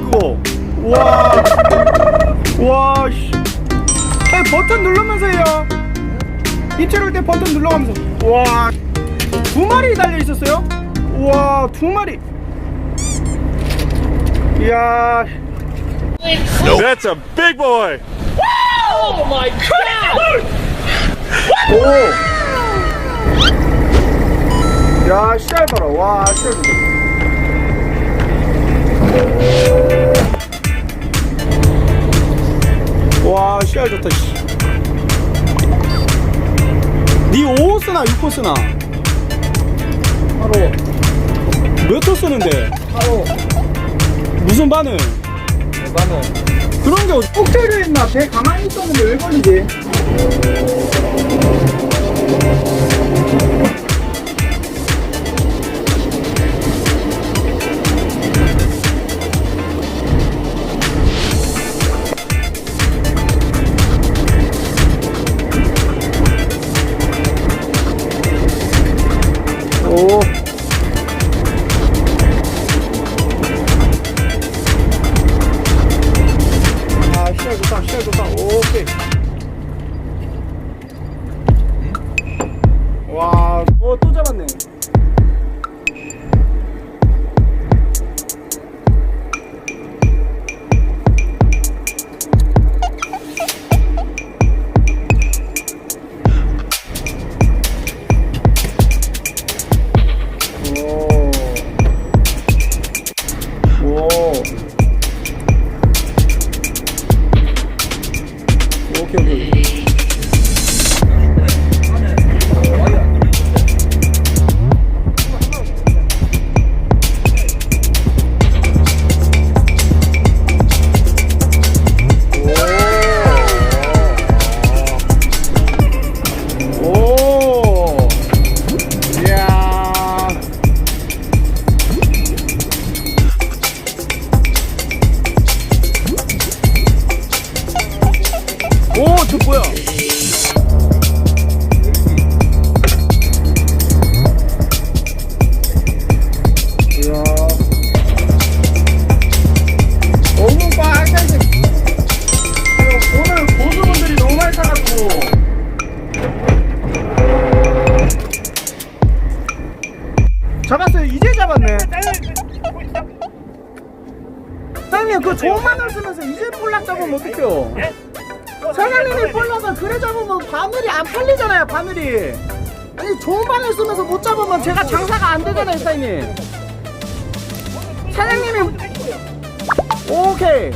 그거? 와, 와, 씨. 아니, 버튼 누르면서 해요. 입질 올 때 버튼 눌러가면서. 와, 2마리 달려 있었어요? 와, 2마리. 이야. That's a big boy. Oh my god! 오. 야, 씨알 봐라. 와, 씨알 좋다. 와, 씨알 좋다, 씨. 니 5호 쓰나 6호 쓰나? 8호. 몇 호 쓰는데? 8호. 무슨 바늘? 바늘. 그런 게 어디 꼭 때려있나? 배 가만히 있었는데 왜 걸리지? 오. 아, 시야 좋다, 시야 좋다. 오케이. 와, 또 잡았네. 오케이. 오. 이야. 오, 저 뭐야? 이야. 너무 빨간색. 오늘 고수분들이 너무 많이 타가지고. 잡았어요. 이제 잡았네. 사장님, 그 좋은 마늘 쓰면서 이제 볼락 잡으면 어떡해요? 사장님이 볼락을 그래 잡으면 바늘이 안 팔리잖아요. 바늘이. 아니, 좋은 바늘 쓰면서 못 잡으면 제가 장사가 안 되잖아요. 사장님. 사장님이 오케이.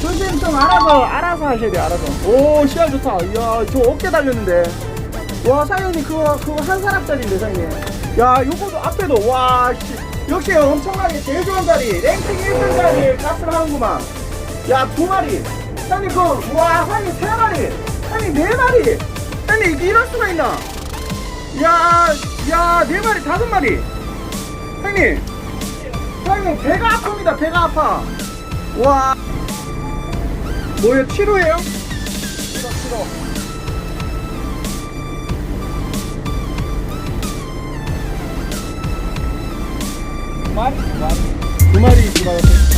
선생님 좀 알아서 하셔야 돼요. 알아서. 오, 씨알 좋다. 이야, 저 어깨 달렸는데. 와, 사장님 그거 한 사람짜리인데 사장님. 야, 요거도 앞에도 와, 씨. 역시 엄청나게 제일 좋은 자리, 랭킹 1등 자리에 값을 하는구만. 야, 2마리. 사장님 그거 와, 사장님 3마리. 사장님 4마리. 사장님 이럴 수가 있나? 야, 4마리, 5마리. 사장님 배가 아픕니다. 배가 아파. 와. 뭐예요? 7호예요? 7호. 두 마리 들어갔어요.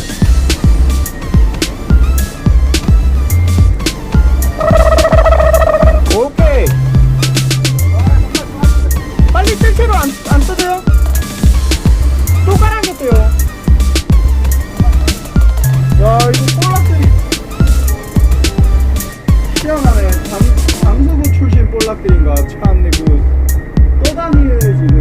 오케이. 빨리 뜰채로 안 뜨세요? 또 깔아겠어요. 야, 이거 볼락들이 희한하네. 잠수부 출신 볼락들인가. 참네, 그 떠다니지